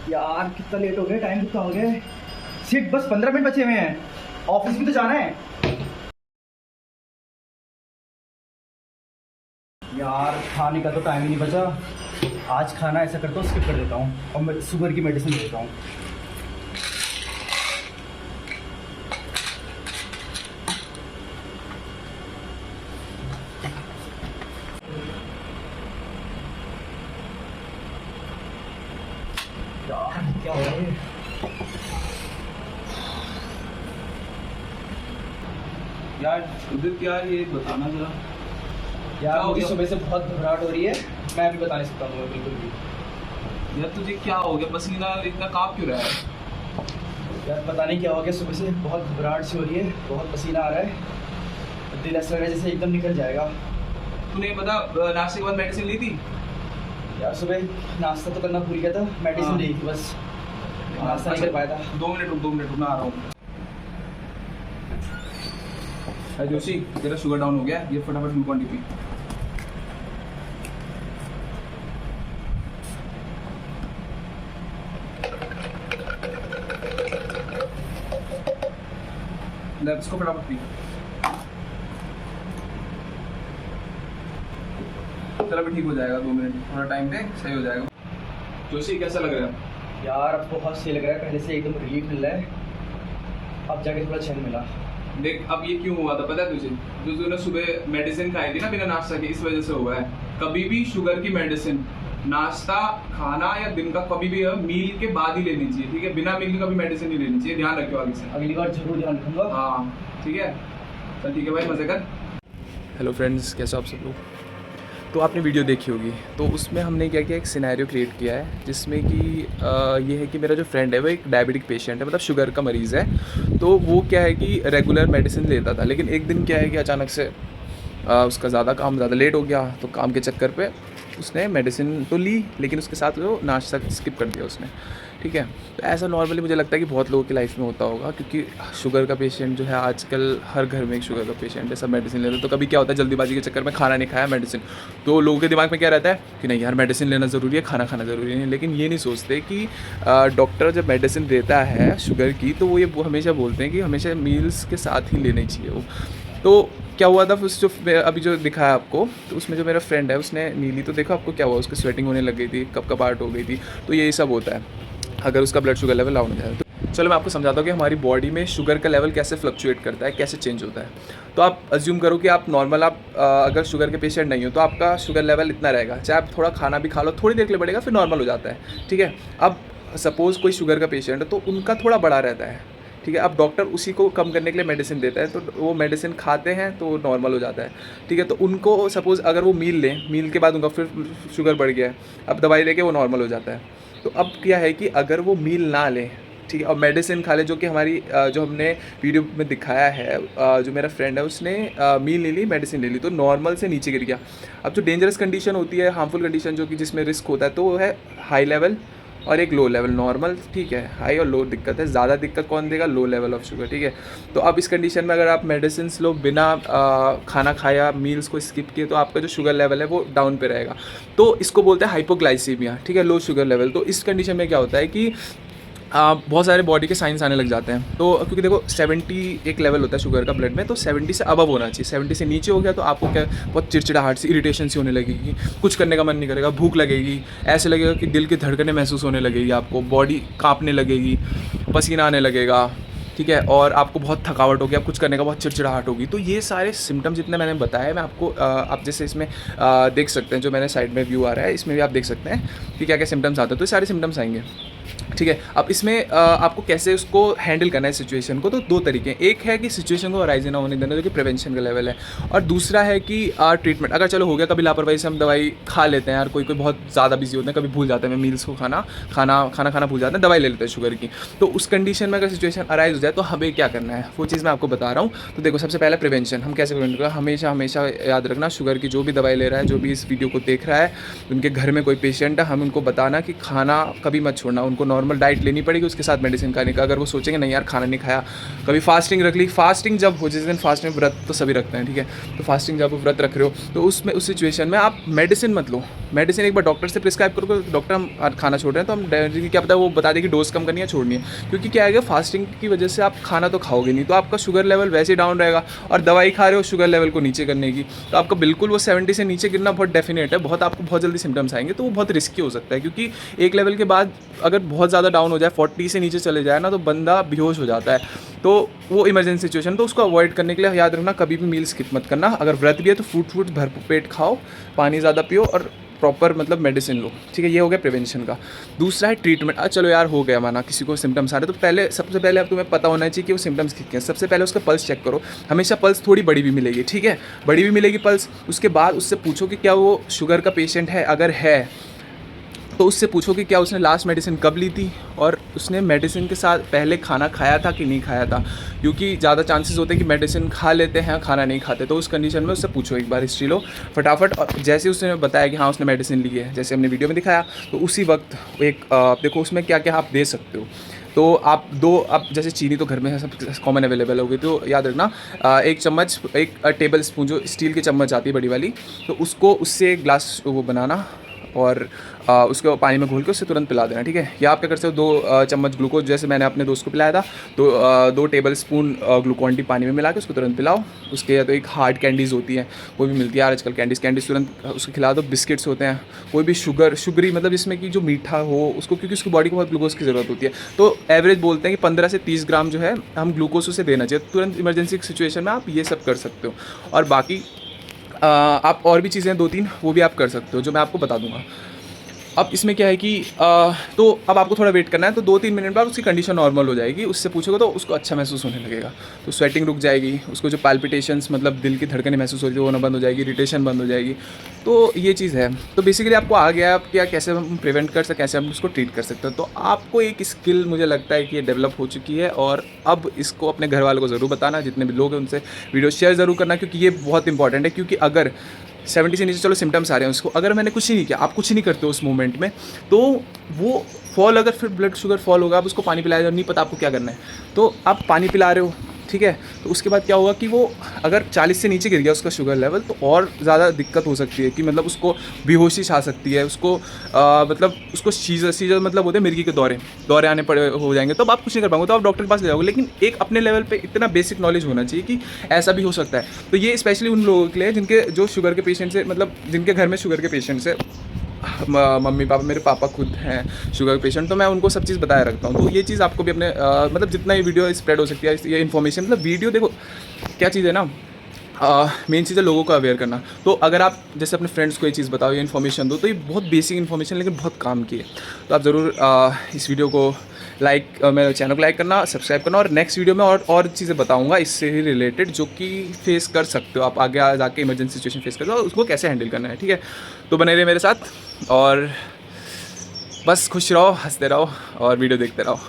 यार कितना लेट हो गया, टाइम कितना हो गया। सिर्फ बस 15 मिनट बचे हुए हैं, ऑफिस भी तो जाना है। यार खाने का तो टाइम ही नहीं बचा। आज खाना ऐसा करता हूँ, स्किप कर देता हूँ और मैं शुगर की मेडिसिन लेता हूँ। यार क्या हो रहा है? यार उदित यार ये बताना जरा। यार हो मुझे गया? सुबह से बहुत घबराहट हो रही है, मैं अभी बता नहीं सकता हूँ बिल्कुल भी। यार तुझे क्या हो गया? पसीना इतना कांप क्यों रहा है? यार पता नहीं क्या हो गया, सुबह से बहुत घबराहट सी हो रही है, बहुत पसीना आ रहा है, दिल ऐसा लग रहा है जैसे एकदम निकल जाएगा। तूने बता नाश्ते के बाद मेडिसिन ली थी? यार सुबह नाश्ता तो करना भूल गया था, मेडिसिन हाँ। ली थी बस, नाश्ता नहीं कर पाया था। 2 मिनट रुक, मैं आ रहा हूँ। अरे जोशी, तेरा शुगर डाउन हो गया, ये फटाफट ग्लूकॉन डी पी। ले इसको फटाफट पी। चल अभी ठीक हो जाएगा, 2 मिनट थोड़ा टाइम दे, सही हो जाएगा। जोशी कैसा लग रहा है? यार अब बहुत सही लग रहा है, पहले से एकदम रिलीफ मिल रहा है, अब जाके थोड़ा चैन मिला। देख अब ये क्यों हुआ था पता है तुझे? जो तूने सुबह मेडिसिन खाई थी ना बिना नाश्ता के, इस वजह से हुआ है। कभी भी शुगर की मेडिसिन नाश्ता खाना या दिन का कभी भी मील के बाद ही लेनी चाहिए, ठीक है? बिना मील के कभी मेडिसिन नहीं लेनी चाहिए, ध्यान रखियो आगे से। अगली बार जरूर ध्यान रखूंगा। हाँ ठीक है, चल ठीक है भाई, मजे कर। हेलो फ्रेंड्स, कैसे हो आप सब लोग? तो आपने वीडियो देखी होगी, तो उसमें हमने क्या किया, एक सिनेरियो क्रिएट किया है जिसमें कि ये है कि मेरा जो फ्रेंड है वो एक डायबिटिक पेशेंट है, मतलब शुगर का मरीज़ है। तो वो क्या है कि रेगुलर मेडिसिन लेता था, लेकिन एक दिन क्या है कि अचानक से उसका ज़्यादा लेट हो गया, तो काम के चक्कर पे उसने मेडिसिन तो ली, लेकिन उसके साथ वो नाश्ता स्किप कर दिया उसने, ठीक है? तो ऐसा नॉर्मली मुझे लगता है कि बहुत लोगों की लाइफ में होता होगा, क्योंकि शुगर का पेशेंट जो है आजकल हर घर में एक शुगर का पेशेंट है, सब मेडिसिन लेते हैं। तो कभी क्या होता है, जल्दीबाजी के चक्कर में खाना नहीं खाया, मेडिसिन, तो लोगों के दिमाग में क्या रहता है कि नहीं यार मेडिसिन लेना ज़रूरी है, खाना खाना ज़रूरी नहीं है। लेकिन ये नहीं सोचते कि डॉक्टर जब मेडिसिन देता है शुगर की, तो वो हमेशा बोलते हैं कि हमेशा मील्स के साथ ही लेनी चाहिए वो। तो क्या हुआ था उस जो अभी जो दिखाया आपको, तो उसमें जो मेरा फ्रेंड है उसने नीली, तो देखो आपको क्या हुआ, उसकी स्वेटिंग होने लग गई थी, कपकपाहट हो गई थी। तो यही सब होता है अगर उसका ब्लड शुगर लेवल डाउन हो जाए। तो चलो मैं आपको समझाता हूँ कि हमारी बॉडी में शुगर का लेवल कैसे फ्लक्चुएट करता है, कैसे चेंज होता है। तो आप अज्यूम करो कि आप नॉर्मल, आप अगर शुगर के पेशेंट नहीं हो तो आपका शुगर लेवल इतना रहेगा, चाहे आप थोड़ा खाना भी खा लो, थोड़ी देर के लिए बढ़ेगा, फिर नॉर्मल हो जाता है, ठीक है? अब सपोज़ कोई शुगर का पेशेंट है तो उनका थोड़ा बढ़ा रहता है, ठीक है? अब डॉक्टर उसी को कम करने के लिए मेडिसिन देता है, तो वो मेडिसिन खाते हैं तो नॉर्मल हो जाता है, ठीक है? तो उनको सपोज़ अगर वो मील लें, मील के बाद उनका फिर शुगर बढ़ गया है, अब दवाई लेके वो नॉर्मल हो जाता है। तो अब क्या है कि अगर वो मील ना लें, ठीक है, और मेडिसिन खा ले, जो कि हमारी जो हमने वीडियो में दिखाया है, जो मेरा फ्रेंड है उसने मील ले ली, मेडिसिन ले ली, तो नॉर्मल से नीचे गिर गया। अब जो डेंजरस कंडीशन होती है, हार्मफुल कंडीशन, जो कि जिसमें रिस्क होता है, तो वो है हाई लेवल और एक लो लेवल। नॉर्मल ठीक है, हाई और लो दिक्कत है, ज़्यादा दिक्कत कौन देगा? लो लेवल ऑफ शुगर, ठीक है? तो अब इस कंडीशन में अगर आप मेडिसिन लो बिना खाना खाया, मील्स को स्किप किए, तो आपका जो शुगर लेवल है वो डाउन पे रहेगा। तो इसको बोलते हैं हाइपोग्लाइसीमिया, ठीक है, लो शुगर लेवल। तो इस कंडीशन में क्या होता है कि बहुत सारे बॉडी के साइंस आने लग जाते हैं। तो क्योंकि देखो 70 एक लेवल होता है शुगर का ब्लड में, तो 70 से अबव होना चाहिए। 70 से नीचे हो गया तो आपको क्या, बहुत चिड़चिड़ाहट सी, इरिटेशन सी होने लगेगी, कुछ करने का मन नहीं करेगा, भूख लगेगी, ऐसे लगेगा कि दिल की धड़कनें महसूस होने लगेगी, आपको बॉडी कांपने लगेगी, पसीना आने लगेगा, ठीक है? और आपको बहुत थकावट होगी, आप कुछ करने का बहुत चिड़चिड़ाहट होगी। तो ये सारे सिम्टम जितने मैंने बताए, मैं आपको आप जैसे इसमें देख सकते हैं, जो मैंने साइड में व्यू आ रहा है, इसमें भी आप देख सकते हैं कि क्या क्या सिम्टम्स आते हैं। तो ये सारे सिम्टम्स आएंगे, ठीक है? अब इसमें आपको कैसे उसको हैंडल करना है सिचुएशन को, तो दो तरीके हैं। एक है कि सिचुएशन को अराइज ना होने देना, जो कि प्रिवेंशन का लेवल है, और दूसरा है कि ट्रीटमेंट। अगर चलो हो गया, कभी लापरवाही से हम दवाई खा लेते हैं यार, कोई बहुत ज़्यादा बिजी होते हैं, कभी भूल जाते हैं मील्स को खाना भूल जाते हैं, दवाई ले लेते हैं शुगर की। तो उस कंडीशन में अगर सिचुएशन अराइज हो जाए तो हमें क्या करना है, वो चीज़ मैं आपको बता रहा हूँ। तो देखो, सबसे पहले प्रिवेंशन, हम कैसे प्रिवेंट करें? हमेशा याद रखना, शुगर की जो भी दवाई ले रहा है, जो भी इस वीडियो को देख रहा है, उनके घर में कोई पेशेंट है, हम उनको बताना कि खाना कभी मत छोड़ना, उनको नॉर्मल डाइट लेनी पड़ेगी, उसके साथ मेडिसिन खाने का। अगर वो सोचेंगे नहीं यार खाना नहीं खाया, कभी फास्टिंग रख ली, फास्टिंग जब हो, जिस दिन फास्टिंग व्रत तो सभी रखते हैं, ठीक है, तो फास्टिंग जब व्रत रख रहे हो तो उसमें उस सिचुएशन में आप मेडिसिन मत लो। मेडिसिन एक बार डॉक्टर से प्रिस्क्राइब करो, डॉक्टर हम खाना छोड़ रहे हैं तो हम डायरेक्टली क्या पता वो बता दें कि डोज कम करनी है छोड़नी है, क्योंकि क्या है फास्टिंग की वजह से आप खाना तो खाओगे नहीं, तो आपका शुगर लेवल वैसे ही डाउन रहेगा, और दवाई खा रहे हो शुगर लेवल को नीचे करने की, तो आपका बिल्कुल वो 70 से नीचे गिरना बहुत डेफिनेट है, बहुत आपको बहुत जल्दी सिम्टम्स आएंगे, तो वो बहुत रिस्की हो सकता है, क्योंकि एक लेवल के बाद अगर बहुत ज़्यादा डाउन हो जाए, 40 से नीचे चले जाए ना, तो बंदा बेहोश हो जाता है, तो वो इमरजेंसी सिचुएशन, तो उसको अवॉइड करने के लिए याद रखना कभी भी मील स्किप मत करना। अगर व्रत भी है तो फ्रूट भरपूर पेट खाओ, पानी ज़्यादा पियो और प्रॉपर मतलब मेडिसिन लो, ठीक है। ये हो गया प्रिवेंशन का। दूसरा है ट्रीटमेंट। चलो यार हो गया माना किसी को सिम्टम्स आ रहे तो पहले सबसे पहले अब तुम्हें पता होना चाहिए कि वो सिम्टम्स क्या हैं। सबसे पहले उसका पल्स चेक करो, हमेशा पल्स थोड़ी बड़ी भी मिलेगी, ठीक है, बड़ी भी मिलेगी पल्स। उसके बाद उससे पूछो कि क्या वो शुगर का पेशेंट है, अगर है तो उससे पूछो कि क्या उसने लास्ट मेडिसिन कब ली थी, और उसने मेडिसिन के साथ पहले खाना खाया था कि नहीं खाया था, क्योंकि ज़्यादा चांसेस होते हैं कि मेडिसिन खा लेते हैं खाना नहीं खाते, तो उस कंडीशन में उससे पूछो, एक बार हिस्ट्री लो फटाफट। और जैसे उसने बताया कि हाँ उसने मेडिसिन ली है, जैसे हमने वीडियो में दिखाया, तो उसी वक्त एक देखो उसमें क्या क्या आप दे सकते हो। तो आप जैसे चीनी तो घर में है, सब कॉमन अवेलेबल होगी, तो याद रखना एक चम्मच, एक टेबल स्पून जो स्टील की चम्मच आती है बड़ी वाली, तो उसको उससे एक ग्लास वो बनाना और उसको पानी में घोल के उससे तुरंत पिला देना, ठीक है। या आप क्या कर सकते हो, 2 चम्मच ग्लूकोज, जैसे मैंने अपने दोस्त को पिलाया था, तो 2 टेबल स्पून ग्लूकोन डी पानी में मिला के उसको तुरंत पिलाओ। उसके या तो एक हार्ड कैंडीज़ होती हैं, कोई भी मिलती है आजकल कैंडीज़ तुरंत उसको खिला दो। बिस्किट्स होते हैं, कोई भी शुगरी मतलब जिसमें कि जो मीठा हो उसको, क्योंकि उसकी बॉडी को बहुत ग्लूकोज की ज़रूरत होती है, तो एवरेज बोलते हैं कि 15 से 30 ग्राम जो है हम ग्लूकोज उसे देना चाहिए। तुरंत इमरजेंसी सिचुएशन में आप ये सब कर सकते हो। और बाकी आप और भी चीज़ें 2-3 वो भी आप कर सकते हो, जो मैं आपको बता दूंगा। अब इसमें क्या है कि तो अब आपको थोड़ा वेट करना है, तो 2-3 मिनट बाद उसकी कंडीशन नॉर्मल हो जाएगी। उससे पूछोगे तो उसको अच्छा महसूस होने लगेगा, तो स्वेटिंग रुक जाएगी, उसको जो पाल्पिटेशंस मतलब दिल की धड़कनें महसूस हो रही है वो ना बंद हो जाएगी, इरिटेशन बंद हो जाएगी। तो ये चीज़ है। तो बेसिकली आपको आ गया आप क्या कैसे हम प्रिवेंट कर सकते, कैसे हम उसको ट्रीट कर सकते हैं। तो आपको एक स्किल मुझे लगता है कि ये डेवलप हो चुकी है, और अब इसको अपने घर वालों को ज़रूर बताना, जितने भी लोग हैं उनसे वीडियो शेयर ज़रूर करना, क्योंकि ये बहुत इंपॉर्टेंट है। क्योंकि अगर 70 से नीचे चलो सिम्टम्स आ रहे हैं उसको, अगर मैंने कुछ ही नहीं किया, आप कुछ नहीं करते हो उस मोमेंट में, तो वो फॉल, अगर फिर ब्लड शुगर फॉल होगा, आप उसको पानी पिलाया जाओ, नहीं पता आपको क्या करना है, तो आप पानी पिला रहे हो, ठीक है। तो उसके बाद क्या होगा कि वो अगर 40 से नीचे गिर गया उसका शुगर लेवल, तो और ज़्यादा दिक्कत हो सकती है, कि मतलब उसको बेहोशी छा सकती है, उसको मतलब उसको सीजर मतलब होते हैं मिर्गी के दौरे आने पड़े हो जाएंगे, तो अब आप कुछ नहीं कर पाओगे, तो आप डॉक्टर के पास ले जाओगे। लेकिन एक अपने लेवल पे इतना बेसिक नॉलेज होना चाहिए कि ऐसा भी हो सकता है। तो ये स्पेशली उन लोगों के लिए जिनके जो शुगर के पेशेंट से, मतलब जिनके घर में शुगर के पेशेंट्स है, मम्मी पापा, मेरे पापा खुद हैं शुगर पेशेंट, तो मैं उनको सब चीज़ बताया रखता हूँ। तो ये चीज़ आपको भी अपने मतलब जितना ये वीडियो स्प्रेड हो सकती है, ये इन्फॉर्मेशन, मतलब वीडियो देखो क्या चीज़ है ना, मेन चीज़ है लोगों को अवेयर करना। तो अगर आप जैसे अपने फ्रेंड्स को ये चीज़ बताओ, ये इन्फॉर्मेशन दो, तो ये बहुत बेसिक इन्फॉर्मेशन लेकिन बहुत काम की है। तो आप ज़रूर इस वीडियो को मेरे चैनल को लाइक करना, सब्सक्राइब करना, और नेक्स्ट वीडियो में और चीज़ें बताऊंगा इससे ही रिलेटेड, जो कि फेस कर सकते हो आप आगे जाके, इमरजेंसी सिचुएशन फेस करते हो, उसको कैसे हैंडल करना है, ठीक है। तो बने रहिए मेरे साथ, और बस खुश रहो, हंसते रहो और वीडियो देखते रहो।